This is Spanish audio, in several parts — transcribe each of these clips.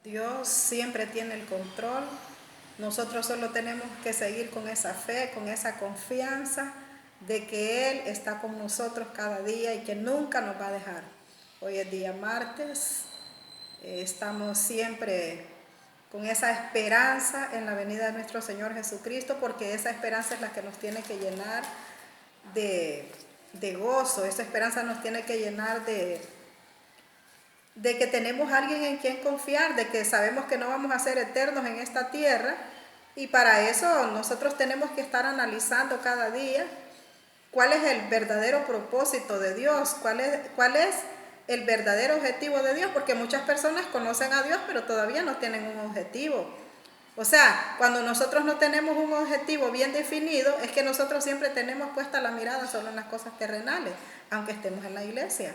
Dios siempre tiene el control. Nosotros solo tenemos que seguir con esa fe, con esa confianza de que Él está con nosotros cada día y que nunca nos va a dejar. Hoy es día martes, estamos siempre con esa esperanza en la venida de nuestro Señor Jesucristo, porque esa esperanza es la que nos tiene que llenar de gozo, esa esperanza nos tiene que llenar de que tenemos a alguien en quien confiar, de que sabemos que no vamos a ser eternos en esta tierra, y para eso nosotros tenemos que estar analizando cada día cuál es el verdadero propósito de Dios, cuál es el verdadero objetivo de Dios, porque muchas personas conocen a Dios pero todavía no tienen un objetivo. O sea, cuando nosotros no tenemos un objetivo bien definido, es que nosotros siempre tenemos puesta la mirada solo en las cosas terrenales, aunque estemos en la iglesia,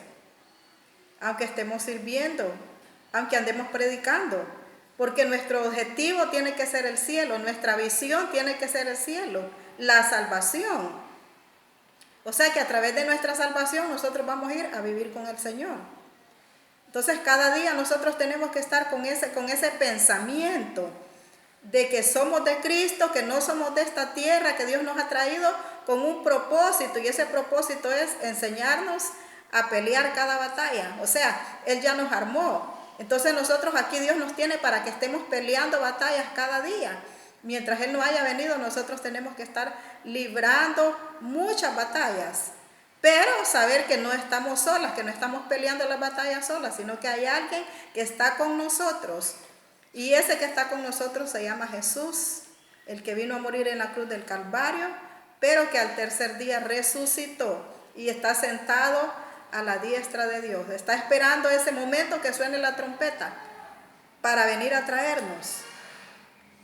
aunque estemos sirviendo, aunque andemos predicando, porque nuestro objetivo tiene que ser el cielo, nuestra visión tiene que ser el cielo, la salvación. O sea que a través de nuestra salvación nosotros vamos a ir a vivir con el Señor. Entonces cada día nosotros tenemos que estar con ese pensamiento de que somos de Cristo, que no somos de esta tierra, que Dios nos ha traído con un propósito, y ese propósito es enseñarnos a pelear cada batalla. O sea, Él ya nos armó. Entonces nosotros aquí Dios nos tiene para que estemos peleando batallas cada día. Mientras Él no haya venido, nosotros tenemos que estar librando muchas batallas. Pero saber que no estamos solas, que no estamos peleando las batallas solas, sino que hay alguien que está con nosotros. Y ese que está con nosotros se llama Jesús, el que vino a morir en la cruz del Calvario, pero que al tercer día resucitó y está sentado a la diestra de Dios. Está esperando ese momento que suene la trompeta para venir a traernos,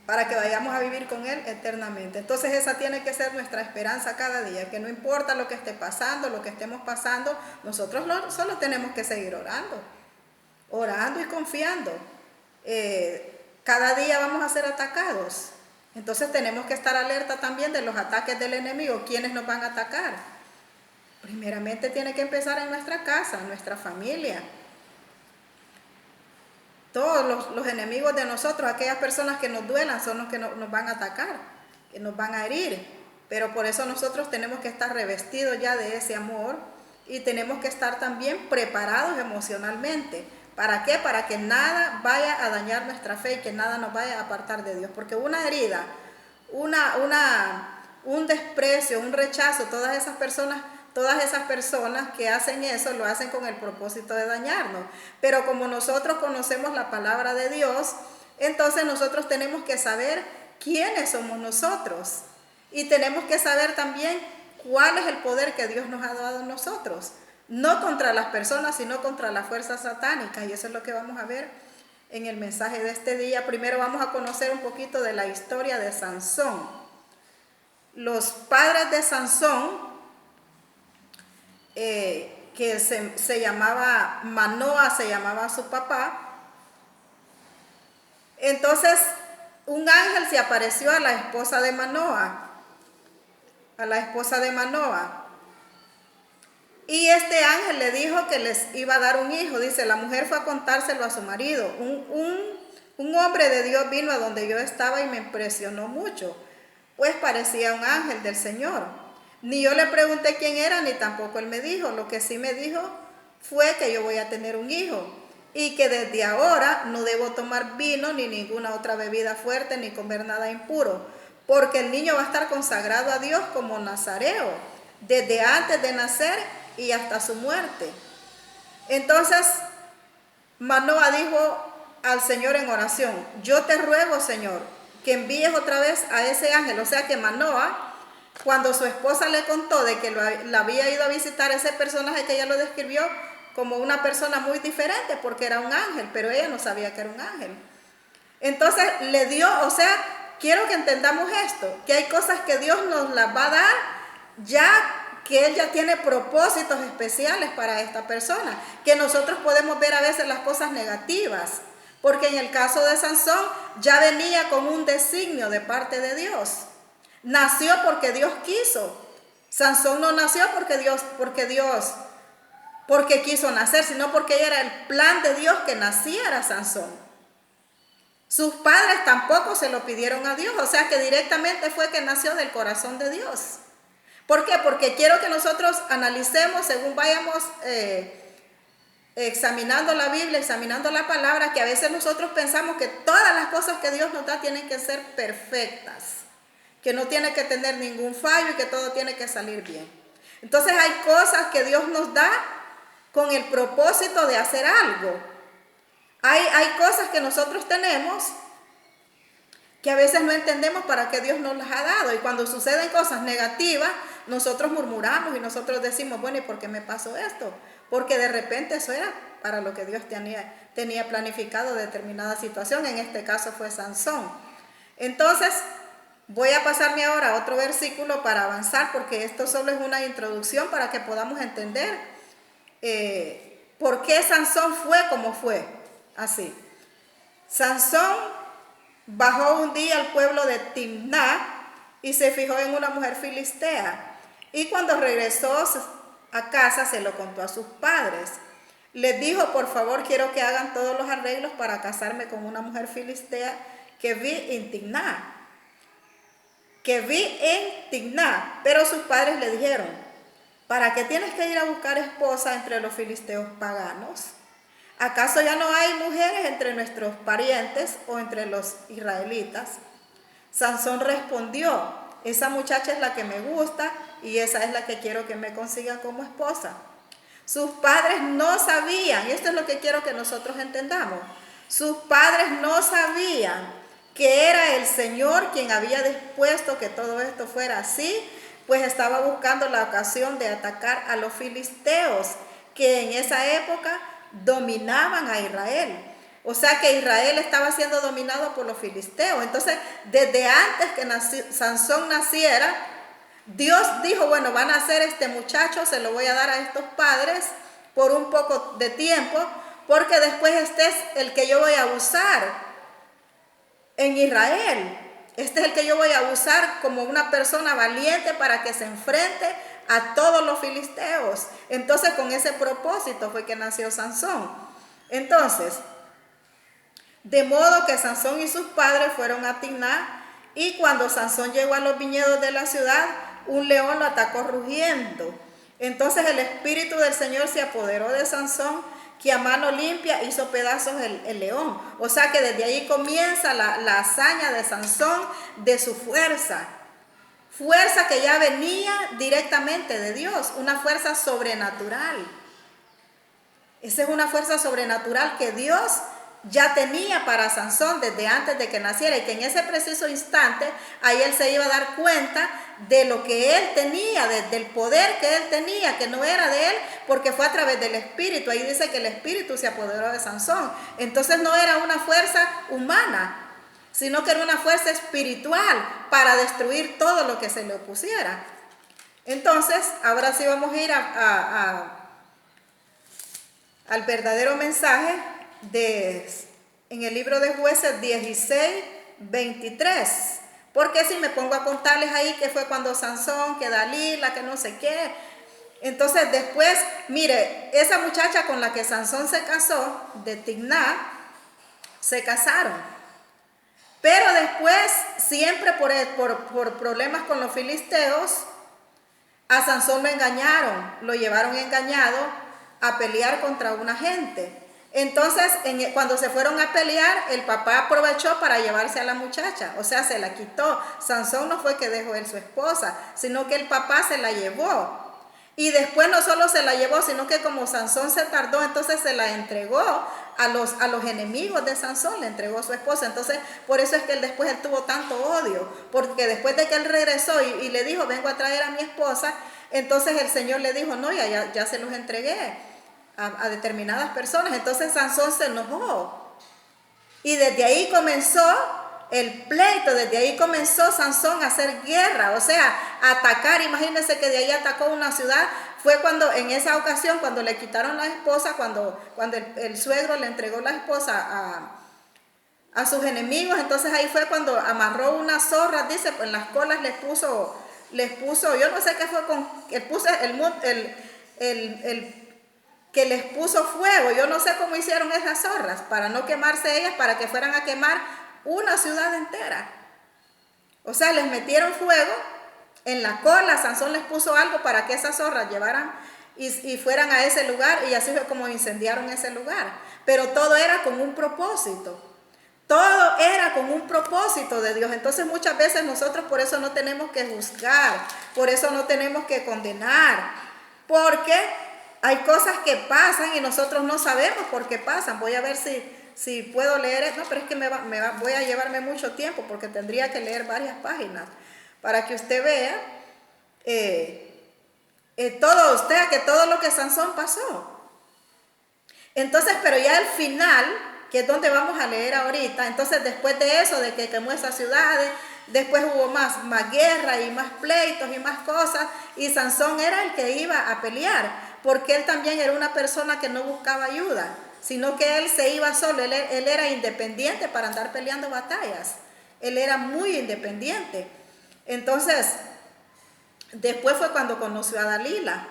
para que vayamos a vivir con Él eternamente. Entonces esa tiene que ser nuestra esperanza cada día, que no importa lo que esté pasando, lo que estemos pasando, nosotros solo tenemos que seguir orando y confiando. Cada día vamos a ser atacados, entonces tenemos que estar alerta también de los ataques del enemigo. ¿Quiénes nos van a atacar? Primeramente tiene que empezar en nuestra casa, en nuestra familia. Todos los enemigos de nosotros, aquellas personas que nos duelan, son los que nos van a atacar, que nos van a herir. Pero por eso nosotros tenemos que estar revestidos ya de ese amor y tenemos que estar también preparados emocionalmente. ¿Para qué? Para que nada vaya a dañar nuestra fe y que nada nos vaya a apartar de Dios. Porque una herida, un desprecio, un rechazo, todas esas personas que hacen eso lo hacen con el propósito de dañarnos. Pero como nosotros conocemos la palabra de Dios, entonces nosotros tenemos que saber quiénes somos nosotros. Y tenemos que saber también cuál es el poder que Dios nos ha dado a nosotros. No contra las personas, sino contra las fuerzas satánicas. Y eso es lo que vamos a ver en el mensaje de este día. Primero vamos a conocer un poquito de la historia de Sansón. Los padres de Sansón, que se llamaba Manoa, se llamaba su papá. Entonces un ángel se apareció a la esposa de Manoa, y este ángel le dijo que les iba a dar un hijo. Dice, la mujer fue a contárselo a su marido. Un hombre de Dios vino a donde yo estaba y me impresionó mucho, pues parecía un ángel del Señor. Ni yo le pregunté quién era, ni tampoco él me dijo. Lo que sí me dijo fue que yo voy a tener un hijo y que desde ahora no debo tomar vino ni ninguna otra bebida fuerte ni comer nada impuro, porque el niño va a estar consagrado a Dios como nazareo desde antes de nacer y hasta su muerte. Entonces Manoa dijo al Señor en oración, yo te ruego, Señor, que envíes otra vez a ese ángel. O sea que Manoa, cuando su esposa le contó de que la había ido a visitar, ese personaje que ella lo describió como una persona muy diferente porque era un ángel, pero ella no sabía que era un ángel. Entonces le dio, o sea, quiero que entendamos esto, que hay cosas que Dios nos las va a dar ya que Él ya tiene propósitos especiales para esta persona, que nosotros podemos ver a veces las cosas negativas, porque en el caso de Sansón ya venía con un designio de parte de Dios. Nació porque Dios quiso. Sansón no nació porque quiso nacer, sino porque era el plan de Dios que naciera Sansón. Sus padres tampoco se lo pidieron a Dios, o sea que directamente fue que nació del corazón de Dios. ¿Por qué? Porque quiero que nosotros analicemos según vayamos examinando la Biblia, examinando la palabra, que a veces nosotros pensamos que todas las cosas que Dios nos da tienen que ser perfectas, que no tiene que tener ningún fallo y que todo tiene que salir bien. Entonces hay cosas que Dios nos da con el propósito de hacer algo. Hay cosas que nosotros tenemos que a veces no entendemos para qué Dios nos las ha dado. Y cuando suceden cosas negativas, nosotros murmuramos y nosotros decimos, bueno, ¿y por qué me pasó esto? Porque de repente eso era para lo que Dios tenía planificado determinada situación. En este caso fue Sansón. Entonces, voy a pasarme ahora a otro versículo para avanzar, porque esto solo es una introducción para que podamos entender por qué Sansón fue como fue. Así. Sansón bajó un día al pueblo de Timná y se fijó en una mujer filistea. Y cuando regresó a casa se lo contó a sus padres. Les dijo, por favor, quiero que hagan todos los arreglos para casarme con una mujer filistea que vi en Timná. Pero sus padres le dijeron, ¿para qué tienes que ir a buscar esposa entre los filisteos paganos? ¿Acaso ya no hay mujeres entre nuestros parientes o entre los israelitas? Sansón respondió, esa muchacha es la que me gusta y esa es la que quiero que me consiga como esposa. Sus padres no sabían, y esto es lo que quiero que nosotros entendamos, sus padres no sabían que era el Señor quien había dispuesto que todo esto fuera así, pues estaba buscando la ocasión de atacar a los filisteos, que en esa época dominaban a Israel. O sea que Israel estaba siendo dominado por los filisteos. Entonces, desde antes que Sansón naciera, Dios dijo, bueno, van a hacer este muchacho, se lo voy a dar a estos padres por un poco de tiempo, porque después este es el que yo voy a usar en Israel. Este es el que yo voy a usar como una persona valiente para que se enfrente a todos los filisteos. Entonces, con ese propósito fue que nació Sansón. Entonces, de modo que Sansón y sus padres fueron a Timná, y cuando Sansón llegó a los viñedos de la ciudad, un león lo atacó rugiendo. Entonces el espíritu del Señor se apoderó de Sansón, que a mano limpia hizo pedazos el león. O sea que desde ahí comienza la hazaña de Sansón, de su fuerza. Fuerza que ya venía directamente de Dios, una fuerza sobrenatural. Esa es una fuerza sobrenatural que Dios ya tenía para Sansón desde antes de que naciera, y que en ese preciso instante ahí él se iba a dar cuenta de lo que él tenía, del poder que él tenía, que no era de él, porque fue a través del Espíritu. Ahí dice que el Espíritu se apoderó de Sansón. Entonces no era una fuerza humana, sino que era una fuerza espiritual para destruir todo lo que se le opusiera. Entonces, ahora sí vamos a ir al verdadero mensaje en el libro de Jueces 16, 23. Porque si me pongo a contarles ahí que fue cuando Sansón, que Dalila, que no sé qué. Entonces después, mire, esa muchacha con la que Sansón se casó, de Timná, se casaron. Pero después, siempre por problemas con los filisteos, a Sansón lo engañaron, lo llevaron engañado a pelear contra una gente. Entonces, cuando se fueron a pelear, el papá aprovechó para llevarse a la muchacha, o sea, se la quitó. Sansón no fue que dejó él su esposa, sino que el papá se la llevó. Y después no solo se la llevó, sino que como Sansón se tardó, entonces se la entregó a los enemigos de Sansón, le entregó a su esposa. Entonces, por eso es que él tuvo tanto odio, porque después de que él regresó y le dijo, vengo a traer a mi esposa, entonces el Señor le dijo, no, ya se los entregué a determinadas personas. Entonces Sansón se enojó, y desde ahí comenzó el pleito, desde ahí comenzó Sansón a hacer guerra, o sea, a atacar. Imagínense que de ahí atacó una ciudad. Fue cuando, en esa ocasión, cuando le quitaron la esposa, cuando el suegro le entregó la esposa a sus enemigos. Entonces ahí fue cuando amarró unas zorras, dice, pues en las colas les puso, yo no sé qué fue, que les puso fuego. Yo no sé cómo hicieron esas zorras para no quemarse ellas, para que fueran a quemar una ciudad entera. O sea, les metieron fuego en la cola. Sansón les puso algo para que esas zorras llevaran y fueran a ese lugar, y así fue como incendiaron ese lugar. Pero todo era con un propósito. Todo era con un propósito de Dios. Entonces muchas veces nosotros por eso no tenemos que juzgar, por eso no tenemos que condenar, porque hay cosas que pasan y nosotros no sabemos por qué pasan. Voy a ver si puedo leer. No, pero es que voy a llevarme mucho tiempo porque tendría que leer varias páginas para que usted vea todo lo que Sansón pasó. Entonces, pero ya al final, que es donde vamos a leer ahorita, entonces después de eso, de que quemó esas ciudades, después hubo más guerra y más pleitos y más cosas, y Sansón era el que iba a pelear, porque él también era una persona que no buscaba ayuda, sino que él se iba solo. Él era independiente para andar peleando batallas, él era muy independiente. Entonces, después fue cuando conoció a Dalila.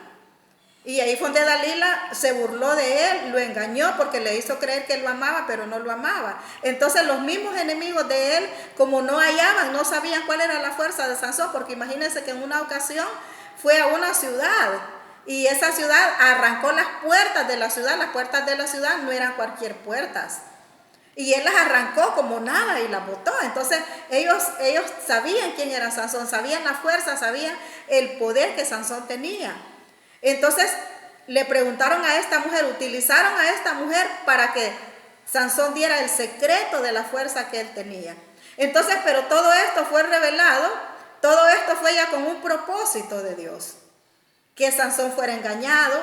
Y ahí fue donde Dalila se burló de él, lo engañó porque le hizo creer que él lo amaba, pero no lo amaba. Entonces los mismos enemigos de él, como no hallaban, no sabían cuál era la fuerza de Sansón, porque imagínense que en una ocasión fue a una ciudad y esa ciudad arrancó las puertas de la ciudad. Las puertas de la ciudad no eran cualquier puertas. Y él las arrancó como nada y las botó. Entonces ellos sabían quién era Sansón, sabían la fuerza, sabían el poder que Sansón tenía. Entonces le preguntaron a esta mujer, utilizaron a esta mujer para que Sansón diera el secreto de la fuerza que él tenía. Entonces, pero todo esto fue revelado, todo esto fue ya con un propósito de Dios. Que Sansón fuera engañado,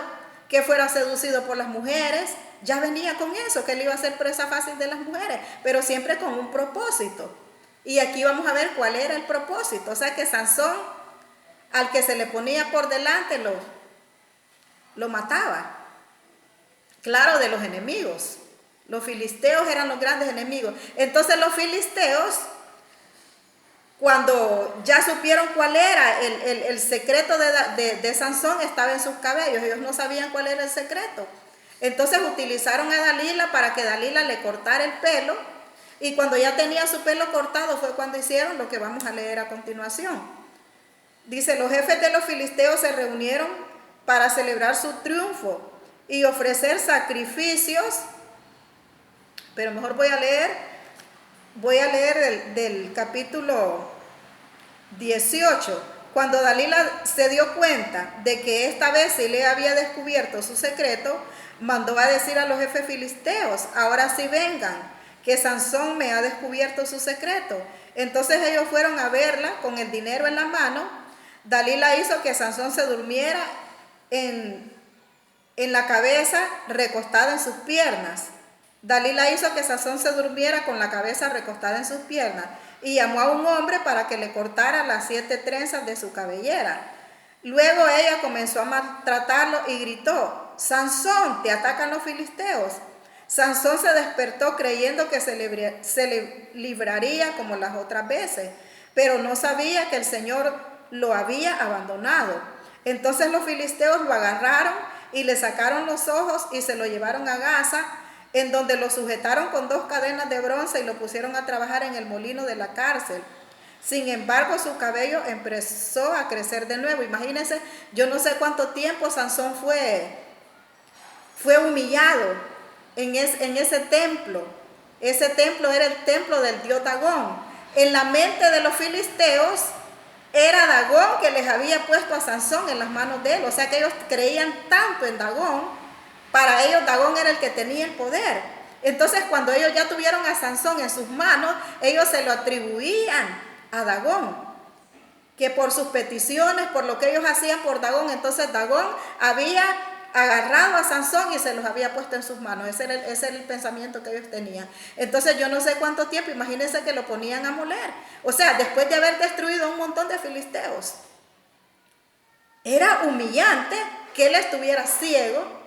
que fuera seducido por las mujeres, ya venía con eso, que él iba a ser presa fácil de las mujeres, pero siempre con un propósito. Y aquí vamos a ver cuál era el propósito. O sea que Sansón, al que se le ponía por delante, lo mataba. Claro, de los enemigos. Los filisteos eran los grandes enemigos. Entonces los filisteos, cuando ya supieron cuál era el secreto de Sansón, estaba en sus cabellos. Ellos no sabían cuál era el secreto. Entonces utilizaron a Dalila para que Dalila le cortara el pelo. Y cuando ya tenía su pelo cortado fue cuando hicieron lo que vamos a leer a continuación. Dice, los jefes de los filisteos se reunieron para celebrar su triunfo y ofrecer sacrificios. Pero mejor voy a leer del capítulo 18. Cuando Dalila se dio cuenta de que esta vez se le había descubierto su secreto, mandó a decir a los jefes filisteos, ahora sí vengan, que Sansón me ha descubierto su secreto. Entonces ellos fueron a verla con el dinero en la mano. Dalila hizo que Sansón se durmiera en la cabeza, recostada en sus piernas. Dalila hizo que Sansón se durmiera con la cabeza recostada en sus piernas y llamó a un hombre para que le cortara las 7 trenzas de su cabellera. Luego ella comenzó a maltratarlo y gritó, Sansón, te atacan los filisteos. Sansón se despertó creyendo que se le libraría como las otras veces, pero no sabía que el Señor lo había abandonado. Entonces los filisteos lo agarraron y le sacaron los ojos y se lo llevaron a Gaza, en donde lo sujetaron con 2 cadenas de bronce y lo pusieron a trabajar en el molino de la cárcel. Sin embargo, su cabello empezó a crecer de nuevo. Imagínense, yo no sé cuánto tiempo Sansón fue humillado en ese templo. Ese templo era el templo del dios Dagón. En la mente de los filisteos era Dagón que les había puesto a Sansón en las manos de él. O sea que ellos creían tanto en Dagón. Para ellos Dagón era el que tenía el poder. Entonces cuando ellos ya tuvieron a Sansón en sus manos, ellos se lo atribuían a Dagón, que por sus peticiones, por lo que ellos hacían por Dagón, entonces Dagón había agarrado a Sansón y se los había puesto en sus manos. Ese era el pensamiento que ellos tenían. Entonces yo no sé cuánto tiempo, imagínense que lo ponían a moler. O sea, después de haber destruido un montón de filisteos. Era humillante que él estuviera ciego.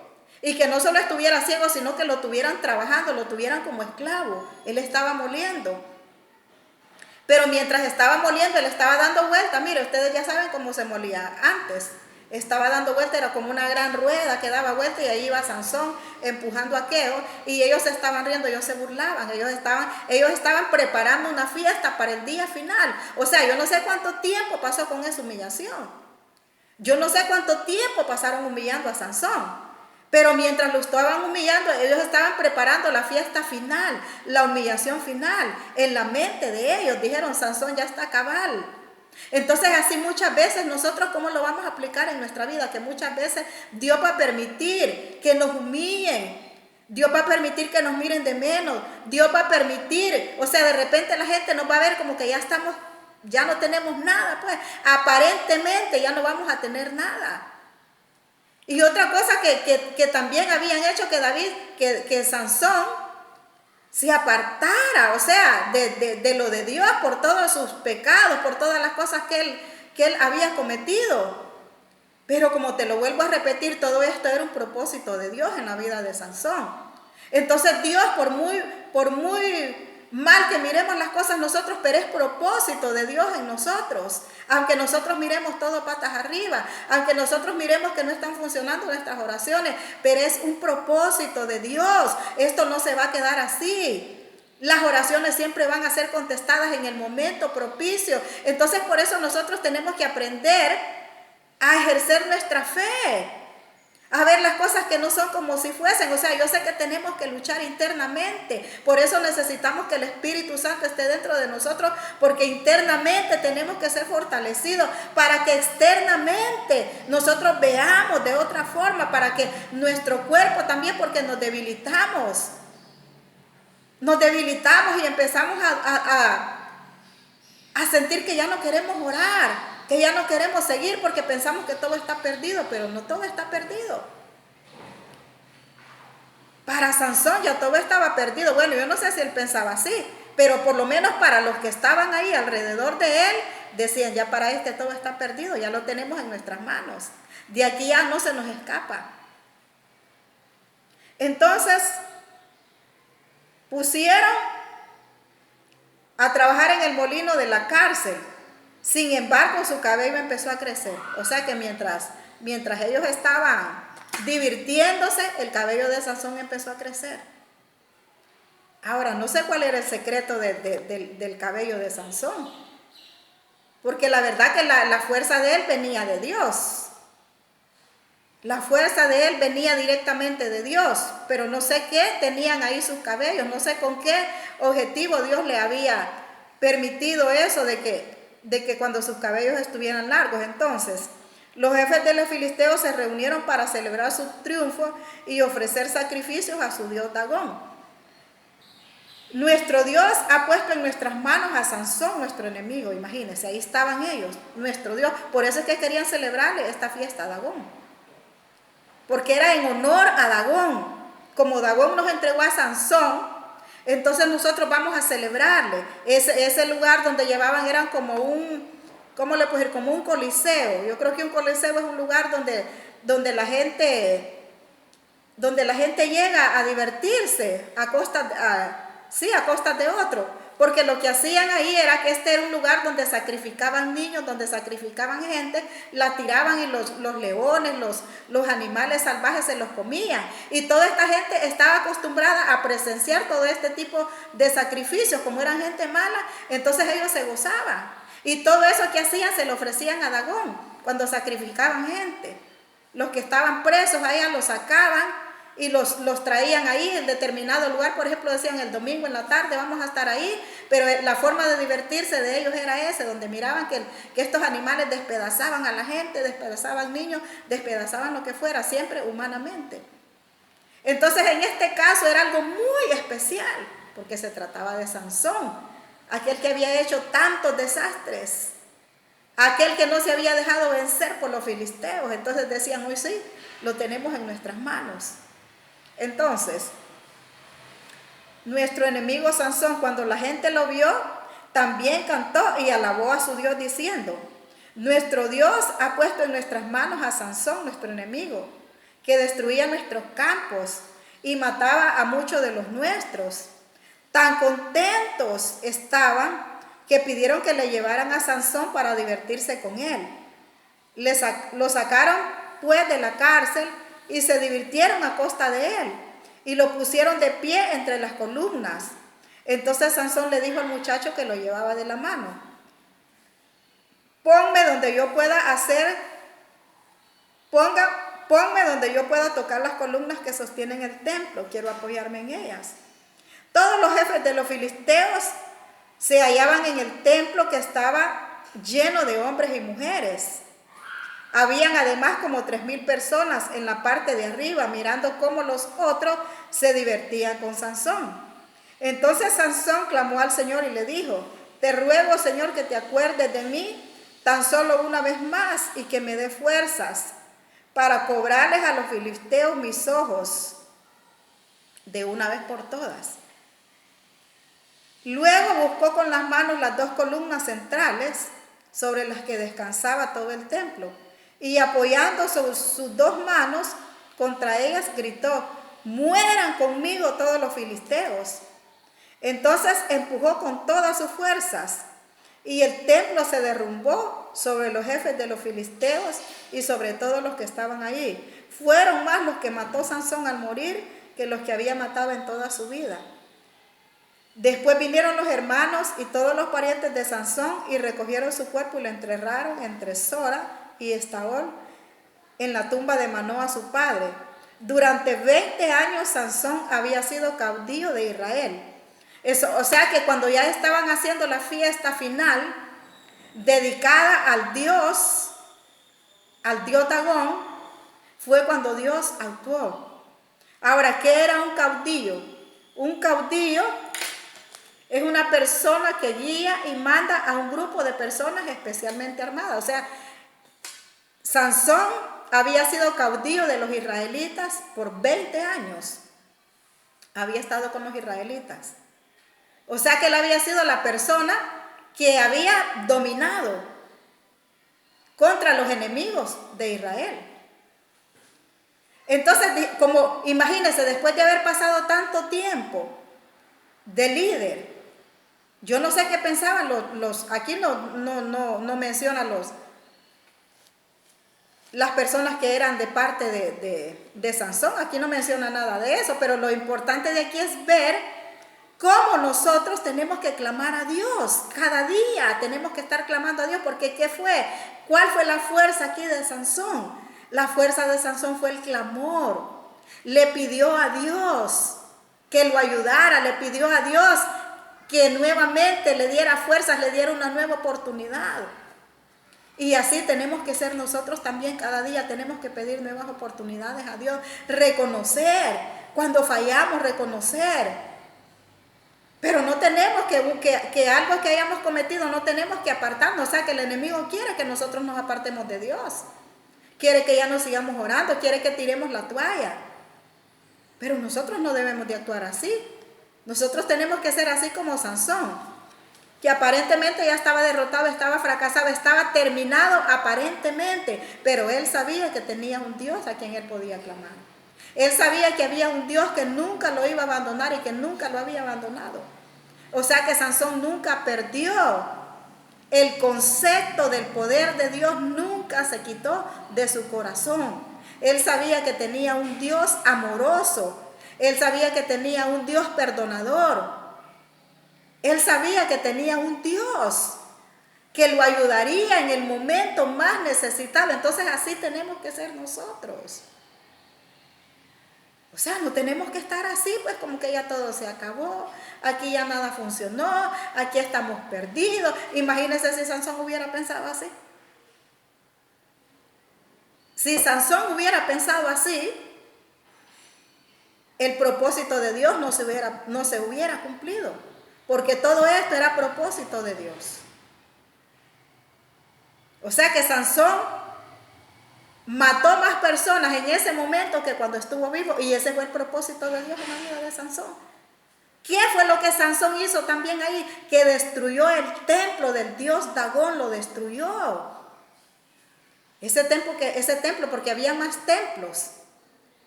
Y que no solo estuviera ciego, sino que lo tuvieran trabajando, lo tuvieran como esclavo. Él estaba moliendo. Pero mientras estaba moliendo, él estaba dando vueltas. Mire, ustedes ya saben cómo se molía antes. estaba dando vuelta, era como una gran rueda que daba vuelta y ahí iba Sansón empujando a Queo y ellos se estaban riendo, ellos se burlaban, ellos estaban preparando una fiesta para el día final. O sea, yo no sé cuánto tiempo pasó con esa humillación. Yo no sé cuánto tiempo pasaron humillando a Sansón. Pero mientras lo estaban humillando, ellos estaban preparando la fiesta final, la humillación final. En la mente de ellos dijeron, Sansón ya está cabal. Entonces así muchas veces nosotros, ¿cómo lo vamos a aplicar en nuestra vida? Que muchas veces Dios va a permitir que nos humillen. Dios va a permitir que nos miren de menos. Dios va a permitir, o sea, de repente la gente nos va a ver como que ya no tenemos nada, pues aparentemente ya no vamos a tener nada. Y otra cosa que también habían hecho que Sansón se apartara, o sea, de lo de Dios por todos sus pecados, por todas las cosas que él había cometido. Pero como te lo vuelvo a repetir, todo esto era un propósito de Dios en la vida de Sansón. Entonces Dios, por muy mal que miremos las cosas nosotros, pero es propósito de Dios en nosotros. Aunque nosotros miremos todo patas arriba, aunque nosotros miremos que no están funcionando nuestras oraciones, pero es un propósito de Dios. Esto no se va a quedar así. Las oraciones siempre van a ser contestadas en el momento propicio. Entonces por eso nosotros tenemos que aprender a ejercer nuestra fe. A ver las cosas que no son como si fuesen. O sea, yo sé que tenemos que luchar internamente. Por eso necesitamos que el Espíritu Santo esté dentro de nosotros, porque internamente tenemos que ser fortalecidos para que externamente nosotros veamos de otra forma, para que nuestro cuerpo también, porque nos debilitamos. Nos debilitamos y empezamos a sentir que ya no queremos orar, que ya no queremos seguir porque pensamos que todo está perdido, pero no todo está perdido. Para Sansón ya todo estaba perdido. Bueno, yo no sé si él pensaba así, pero por lo menos para los que estaban ahí alrededor de él, decían, ya para todo está perdido, ya lo tenemos en nuestras manos. De aquí ya no se nos escapa. Entonces, pusieron a trabajar en el molino de la cárcel. Sin embargo, su cabello empezó a crecer. O sea que mientras ellos estaban divirtiéndose, el cabello de Sansón empezó a crecer. Ahora, no sé cuál era el secreto del cabello de Sansón. Porque la verdad que la fuerza de él venía de Dios. La fuerza de él venía directamente de Dios. Pero no sé qué tenían ahí sus cabellos. No sé con qué objetivo Dios le había permitido eso de que cuando sus cabellos estuvieran largos. Entonces, los jefes de los filisteos se reunieron para celebrar su triunfo y ofrecer sacrificios a su dios Dagón. Nuestro Dios ha puesto en nuestras manos a Sansón, nuestro enemigo. Imagínense, ahí estaban ellos, nuestro Dios. Por eso es que querían celebrarle esta fiesta a Dagón, porque era en honor a Dagón. Como Dagón nos entregó a Sansón, entonces nosotros vamos a celebrarle. Ese lugar donde llevaban eran como ¿cómo le puedo decir? Como un coliseo. Yo creo que un coliseo es un lugar donde la gente llega a divertirse a costa de otro. Porque lo que hacían ahí era que este era un lugar donde sacrificaban niños, donde sacrificaban gente, la tiraban y los leones, los animales salvajes se los comían. Y toda esta gente estaba acostumbrada a presenciar todo este tipo de sacrificios. Como eran gente mala, entonces ellos se gozaban. Y todo eso que hacían se lo ofrecían a Dagón cuando sacrificaban gente. Los que estaban presos allá los sacaban y los traían ahí en determinado lugar. Por ejemplo, decían el domingo en la tarde vamos a estar ahí, pero la forma de divertirse de ellos era ese, donde miraban que estos animales despedazaban a la gente, despedazaban niños, despedazaban lo que fuera, siempre humanamente. Entonces en este caso era algo muy especial, porque se trataba de Sansón, aquel que había hecho tantos desastres, aquel que no se había dejado vencer por los filisteos. Entonces decían, hoy sí, lo tenemos en nuestras manos. Entonces, nuestro enemigo Sansón, cuando la gente lo vio, también cantó y alabó a su Dios diciendo, nuestro Dios ha puesto en nuestras manos a Sansón, nuestro enemigo, que destruía nuestros campos y mataba a muchos de los nuestros. Tan contentos estaban que pidieron que le llevaran a Sansón para divertirse con él. Lo sacaron pues de la cárcel y se divirtieron a costa de él y lo pusieron de pie entre las columnas. Entonces Sansón le dijo al muchacho que lo llevaba de la mano: ponme donde yo pueda tocar las columnas que sostienen el templo, quiero apoyarme en ellas. Todos los jefes de los filisteos se hallaban en el templo, que estaba lleno de hombres y mujeres. Habían además como 3,000 personas en la parte de arriba, mirando cómo los otros se divertían con Sansón. Entonces Sansón clamó al Señor y le dijo: te ruego, Señor, que te acuerdes de mí tan solo una vez más y que me dé fuerzas para cobrarles a los filisteos mis ojos de una vez por todas. Luego buscó con las manos las 2 columnas centrales sobre las que descansaba todo el templo, y apoyando sus 2 manos contra ellas gritó: mueran conmigo todos los filisteos. Entonces empujó con todas sus fuerzas y el templo se derrumbó sobre los jefes de los filisteos y sobre todos los que estaban allí. Fueron más los que mató Sansón al morir que los que había matado en toda su vida. Después vinieron los hermanos y todos los parientes de Sansón y recogieron su cuerpo y lo enterraron entre Sora y Estaol en la tumba de Manoa su padre. Durante 20 años Sansón había sido caudillo de Israel. O sea que cuando ya estaban haciendo la fiesta final dedicada al dios Dagón, fue cuando Dios actuó. Ahora, ¿qué era un caudillo? Un caudillo es una persona que guía y manda a un grupo de personas especialmente armadas. O sea, Sansón había sido caudillo de los israelitas por 20 años. Había estado con los israelitas. O sea que él había sido la persona que había dominado contra los enemigos de Israel. Entonces, como imagínense, después de haber pasado tanto tiempo de líder, yo no sé qué pensaban aquí no menciona las personas que eran de parte de Sansón, aquí no menciona nada de eso, pero lo importante de aquí es ver cómo nosotros tenemos que clamar a Dios. Cada día tenemos que estar clamando a Dios, porque ¿qué fue? ¿Cuál fue la fuerza aquí de Sansón? La fuerza de Sansón fue el clamor. Le pidió a Dios que lo ayudara, le pidió a Dios que nuevamente le diera fuerzas, le diera una nueva oportunidad. Y así tenemos que ser nosotros también. Cada día tenemos que pedir nuevas oportunidades a Dios, reconocer cuando fallamos, reconocer. Pero no tenemos que algo que hayamos cometido, no tenemos que apartarnos. O sea, que el enemigo quiere que nosotros nos apartemos de Dios. Quiere que ya no sigamos orando, quiere que tiremos la toalla. Pero nosotros no debemos de actuar así. Nosotros tenemos que ser así como Sansón, que aparentemente ya estaba derrotado, estaba fracasado, estaba terminado aparentemente. Pero él sabía que tenía un Dios a quien él podía clamar. Él sabía que había un Dios que nunca lo iba a abandonar y que nunca lo había abandonado. O sea que Sansón nunca perdió el concepto del poder de Dios, nunca se quitó de su corazón. Él sabía que tenía un Dios amoroso. Él sabía que tenía un Dios perdonador. Él sabía que tenía un Dios que lo ayudaría en el momento más necesitado. Entonces así tenemos que ser nosotros. O sea, no tenemos que estar así, pues como que ya todo se acabó, aquí ya nada funcionó, aquí estamos perdidos. Imagínense si Sansón hubiera pensado así. Si Sansón hubiera pensado así, el propósito de Dios no se hubiera cumplido, porque todo esto era propósito de Dios. O sea que Sansón mató más personas en ese momento que cuando estuvo vivo, y ese fue el propósito de Dios en la vida de Sansón. ¿Qué fue lo que Sansón hizo también ahí? Que destruyó el templo del dios Dagón, lo destruyó. Ese templo, porque había más templos,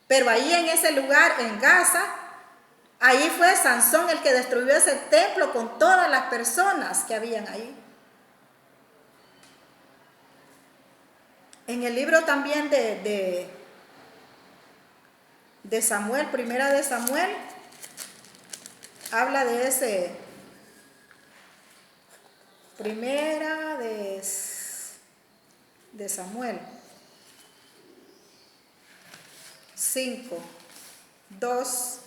pero ahí en ese lugar, en Gaza, ahí fue Sansón el que destruyó ese templo con todas las personas que habían ahí. En el libro también de Samuel, primera de Samuel, habla de ese, primera de Samuel 5, 2,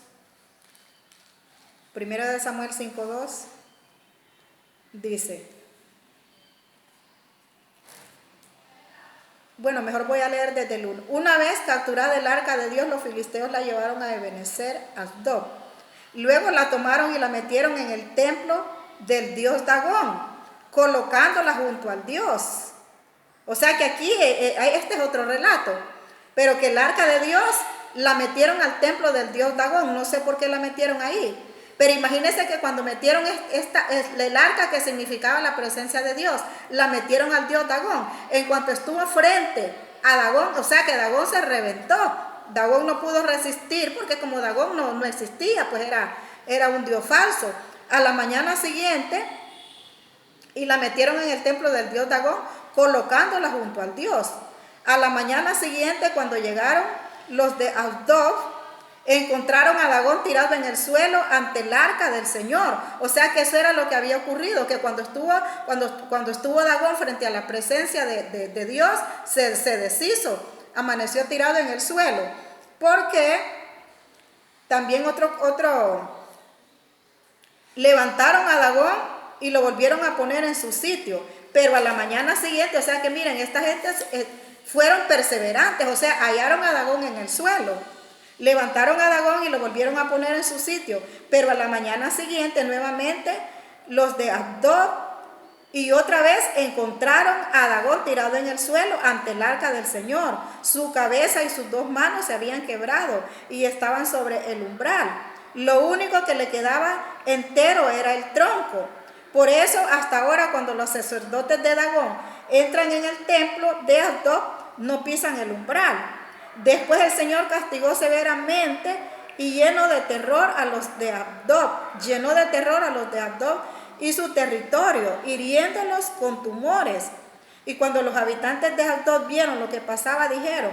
primera de Samuel 5, 2, dice, bueno, mejor voy a leer desde el 1. Una vez capturada el arca de Dios, los filisteos la llevaron a Ebenezer, Asdod. Luego la tomaron y la metieron en el templo del dios Dagón, colocándola junto al dios. O sea que aquí, este es otro relato, pero que el arca de Dios la metieron al templo del dios Dagón. No sé por qué la metieron ahí. Pero imagínense que cuando metieron el arca, que significaba la presencia de Dios, la metieron al dios Dagón. En cuanto estuvo frente a Dagón, o sea que Dagón se reventó. Dagón no pudo resistir porque como Dagón no existía, pues era un dios falso. A la mañana siguiente, y la metieron en el templo del dios Dagón, colocándola junto al dios. A la mañana siguiente, cuando llegaron los de Asdod, encontraron a Dagón tirado en el suelo ante el arca del Señor. O sea que eso era lo que había ocurrido, que cuando estuvo Dagón frente a la presencia de Dios, se deshizo, amaneció tirado en el suelo. Porque también levantaron a Dagón y lo volvieron a poner en su sitio. Pero a la mañana siguiente, o sea que miren, esta gente fueron perseverantes, o sea, hallaron a Dagón en el suelo. Levantaron a Dagón y lo volvieron a poner en su sitio. Pero a la mañana siguiente, nuevamente, los de Asdod, y otra vez encontraron a Dagón tirado en el suelo ante el arca del Señor. Su cabeza y sus 2 manos se habían quebrado y estaban sobre el umbral. Lo único que le quedaba entero era el tronco. Por eso, hasta ahora, cuando los sacerdotes de Dagón entran en el templo de Asdod, no pisan el umbral. Después el Señor castigó severamente y llenó de terror a los de Asdod y su territorio, hiriéndolos con tumores. Y cuando los habitantes de Asdod vieron lo que pasaba, dijeron: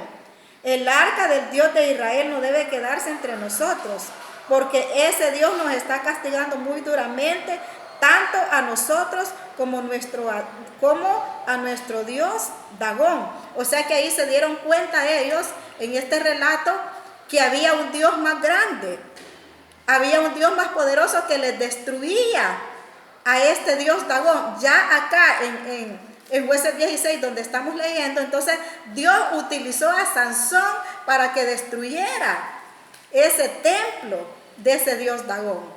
el arca del Dios de Israel no debe quedarse entre nosotros, porque ese Dios nos está castigando muy duramente, tanto a nosotros como a nuestro Dios Dagón. O sea que ahí se dieron cuenta ellos, en este relato, que había un Dios más grande, había un Dios más poderoso que les destruía a este Dios Dagón. Ya acá en Jueces 16, donde estamos leyendo, entonces Dios utilizó a Sansón para que destruyera ese templo de ese Dios Dagón.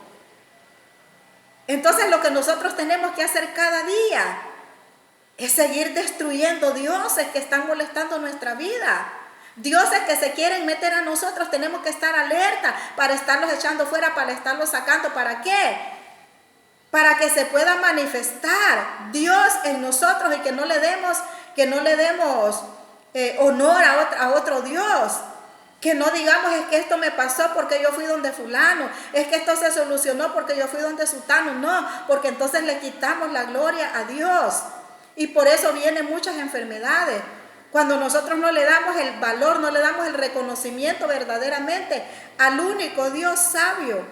Entonces lo que nosotros tenemos que hacer cada día es seguir destruyendo dioses que están molestando nuestra vida. Dioses que se quieren meter a nosotros, tenemos que estar alerta para estarlos echando fuera, para estarlos sacando. ¿Para qué? Para que se pueda manifestar Dios en nosotros y que no le demos honor a otro Dios. Que no digamos: es que esto me pasó porque yo fui donde fulano, es que esto se solucionó porque yo fui donde sultano. No, porque entonces le quitamos la gloria a Dios. Y por eso vienen muchas enfermedades. Cuando nosotros no le damos el valor, no le damos el reconocimiento verdaderamente al único Dios sabio,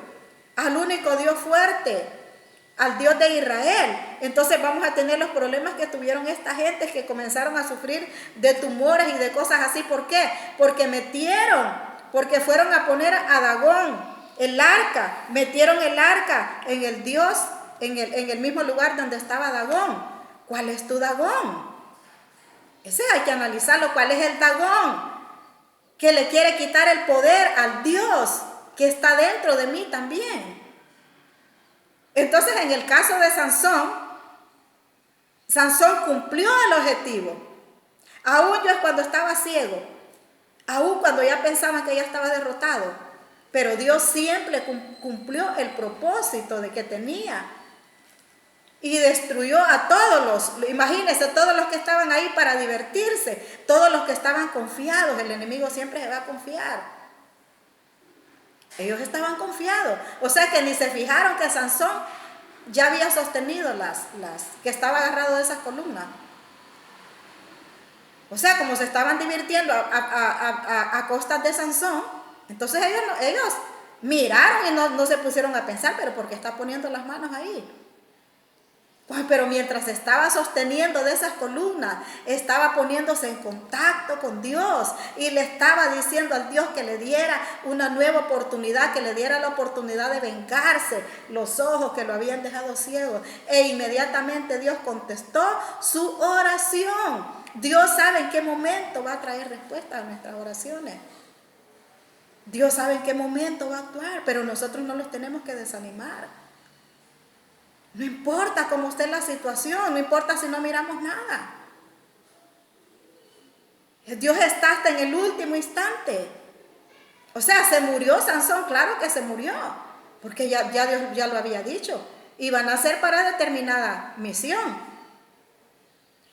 al único Dios fuerte, al Dios de Israel, entonces vamos a tener los problemas que tuvieron esta gente, que comenzaron a sufrir de tumores y de cosas así. ¿Por qué? Porque fueron a poner a Dagón, el arca, metieron el arca en el Dios, en el mismo lugar donde estaba Dagón. ¿Cuál es tu Dagón? Ese hay que analizarlo. ¿Cuál es el Dagón que le quiere quitar el poder al Dios que está dentro de mí también? Entonces, en el caso de Sansón cumplió el objetivo. Aún yo cuando estaba ciego, aún cuando ya pensaban que ya estaba derrotado, pero Dios siempre cumplió el propósito de que tenía. Y destruyó a imagínense, todos los que estaban ahí para divertirse, todos los que estaban confiados. El enemigo siempre se va a confiar. Ellos estaban confiados, o sea que ni se fijaron que Sansón ya había sostenido que estaba agarrado de esas columnas. O sea, como se estaban divirtiendo a costas de Sansón, entonces ellos miraron y no se pusieron a pensar, pero ¿por qué está poniendo las manos ahí? Pues, pero mientras estaba sosteniendo de esas columnas, estaba poniéndose en contacto con Dios y le estaba diciendo al Dios que le diera una nueva oportunidad, que le diera la oportunidad de vengarse los ojos que lo habían dejado ciegos. E inmediatamente Dios contestó su oración. Dios sabe en qué momento va a traer respuesta a nuestras oraciones. Dios sabe en qué momento va a actuar, pero nosotros no los tenemos que desanimar. No importa cómo esté la situación, no importa si no miramos nada. Dios está hasta en el último instante. O sea, se murió Sansón, claro que se murió, porque ya Dios ya lo había dicho. Iban a ser para determinada misión.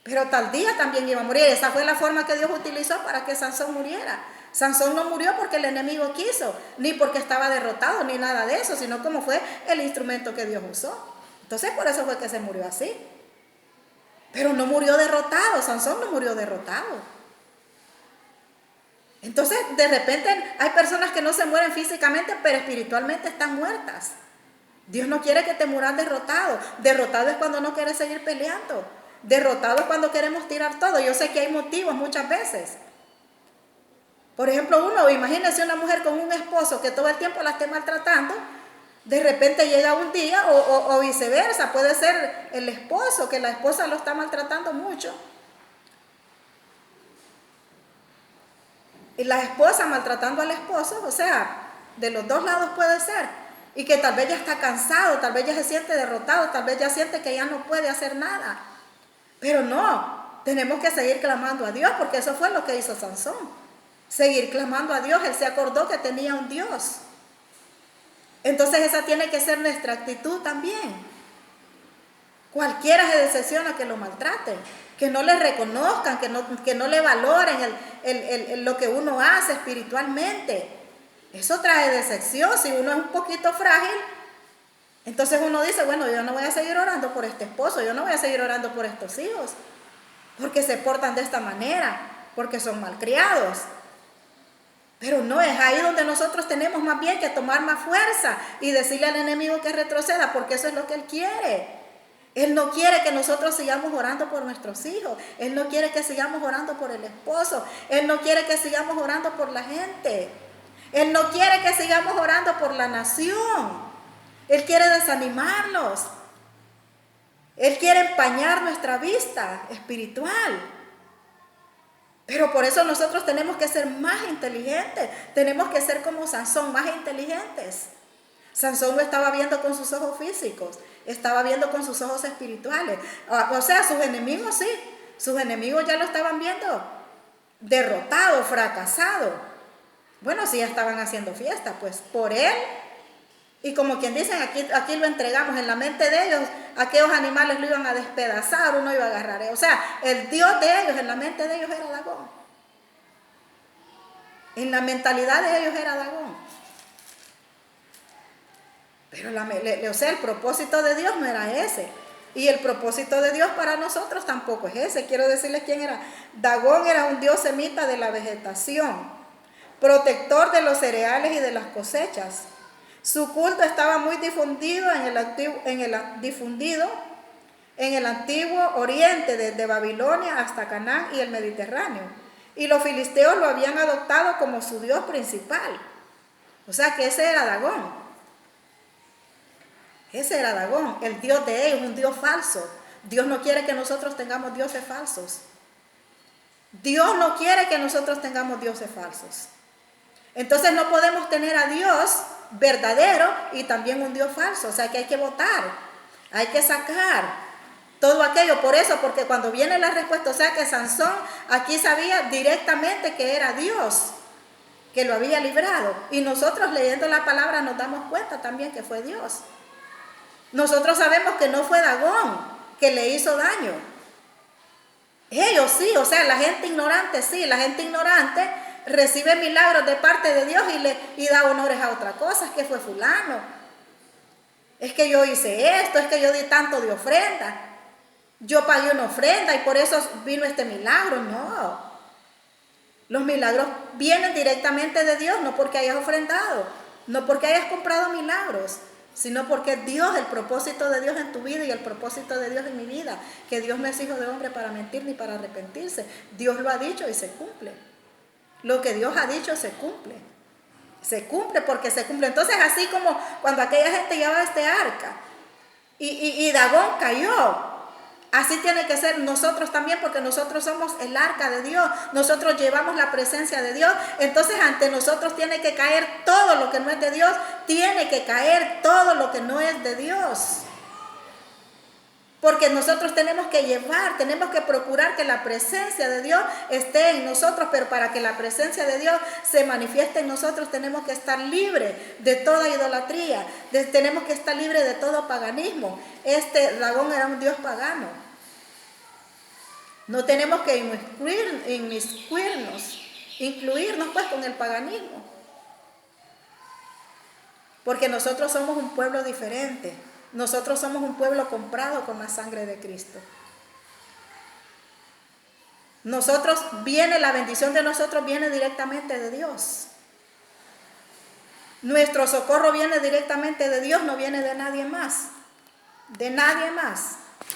Pero tal día también iba a morir. Esa fue la forma que Dios utilizó para que Sansón muriera. Sansón no murió porque el enemigo quiso, ni porque estaba derrotado, ni nada de eso, sino como fue el instrumento que Dios usó. Entonces por eso fue que se murió así. Pero no murió derrotado, Sansón no murió derrotado. Entonces de repente hay personas que no se mueren físicamente, pero espiritualmente están muertas. Dios no quiere que te mueras derrotado. Derrotado es cuando no quieres seguir peleando. Derrotado es cuando queremos tirar todo. Yo sé que hay motivos muchas veces. Por ejemplo, imagínese una mujer con un esposo que todo el tiempo la esté maltratando. De repente llega un día o viceversa, puede ser el esposo, que la esposa lo está maltratando mucho. Y la esposa maltratando al esposo, o sea, de los dos lados puede ser. Y que tal vez ya está cansado, tal vez ya se siente derrotado, tal vez ya siente que ya no puede hacer nada. Pero no, tenemos que seguir clamando a Dios, porque eso fue lo que hizo Sansón. Seguir clamando a Dios, él se acordó que tenía un Dios. Entonces esa tiene que ser nuestra actitud también. Cualquiera se decepciona que lo maltraten, que no le reconozcan, que no le valoren lo que uno hace espiritualmente. Eso trae decepción. Si uno es un poquito frágil, entonces uno dice, bueno, yo no voy a seguir orando por este esposo, yo no voy a seguir orando por estos hijos, porque se portan de esta manera, porque son malcriados. Pero no, es ahí donde nosotros tenemos más bien que tomar más fuerza y decirle al enemigo que retroceda, porque eso es lo que él quiere. Él no quiere que nosotros sigamos orando por nuestros hijos. Él no quiere que sigamos orando por el esposo. Él no quiere que sigamos orando por la gente. Él no quiere que sigamos orando por la nación. Él quiere desanimarnos. Él quiere empañar nuestra vista espiritual. Pero por eso nosotros tenemos que ser más inteligentes. Tenemos que ser como Sansón, más inteligentes. Sansón no estaba viendo con sus ojos físicos, estaba viendo con sus ojos espirituales. O sea, sus enemigos sí, sus enemigos ya lo estaban viendo derrotado, fracasado. Bueno, sí, ya estaban haciendo fiesta, pues por él. Y como quien dicen, aquí lo entregamos en la mente de ellos, aquellos animales lo iban a despedazar, uno iba a agarrar. O sea, el Dios de ellos, en la mente de ellos era Dagón. En la mentalidad de ellos era Dagón. Pero o sea, el propósito de Dios no era ese. Y el propósito de Dios para nosotros tampoco es ese. Quiero decirles quién era. Dagón era un dios semita de la vegetación, protector de los cereales y de las cosechas. Su culto estaba muy difundido en el antiguo oriente, desde Babilonia hasta Canaán y el Mediterráneo. Y los filisteos lo habían adoptado como su dios principal. O sea que ese era Dagón. Ese era Dagón, el dios de ellos, un dios falso. Dios no quiere que nosotros tengamos dioses falsos. Dios no quiere que nosotros tengamos dioses falsos. Entonces no podemos tener a Dios verdadero y también un Dios falso. O sea que hay que votar, hay que sacar todo aquello. Por eso, porque cuando viene la respuesta, o sea que Sansón aquí sabía directamente que era Dios, que lo había librado. Y nosotros leyendo la palabra nos damos cuenta también que fue Dios. Nosotros sabemos que no fue Dagón que le hizo daño. Ellos sí, o sea, la gente ignorante sí, la gente ignorante recibe milagros de parte de Dios y da honores a otra cosa. Es que fue fulano, es que yo hice esto, es que yo di tanto de ofrenda. yo pagué una ofrenda y por eso vino este milagro. No. Los milagros vienen directamente de Dios, no porque hayas ofrendado, no porque hayas comprado milagros, sino porque Dios, el propósito de Dios en tu vida y el propósito de Dios en mi vida, que Dios no es hijo de hombre para mentir ni para arrepentirse. Dios lo ha dicho y se cumple. Lo que Dios ha dicho se cumple. Se cumple porque se cumple. Entonces, así como cuando aquella gente llevaba este arca y Dagón cayó, así tiene que ser nosotros también, porque nosotros somos el arca de Dios. Nosotros llevamos la presencia de Dios. Entonces ante nosotros tiene que caer todo lo que no es de Dios. Tiene que caer todo lo que no es de Dios. Porque nosotros tenemos que llevar, tenemos que procurar que la presencia de Dios esté en nosotros. Pero para que la presencia de Dios se manifieste en nosotros, tenemos que estar libres de toda idolatría. Tenemos que estar libres de todo paganismo. Este Dagón era un dios pagano. No tenemos que incluirnos pues con el paganismo. Porque nosotros somos un pueblo diferente. Nosotros somos un pueblo comprado con la sangre de Cristo. La bendición de nosotros viene directamente de Dios. Nuestro socorro viene directamente de Dios, no viene de nadie más. De nadie más.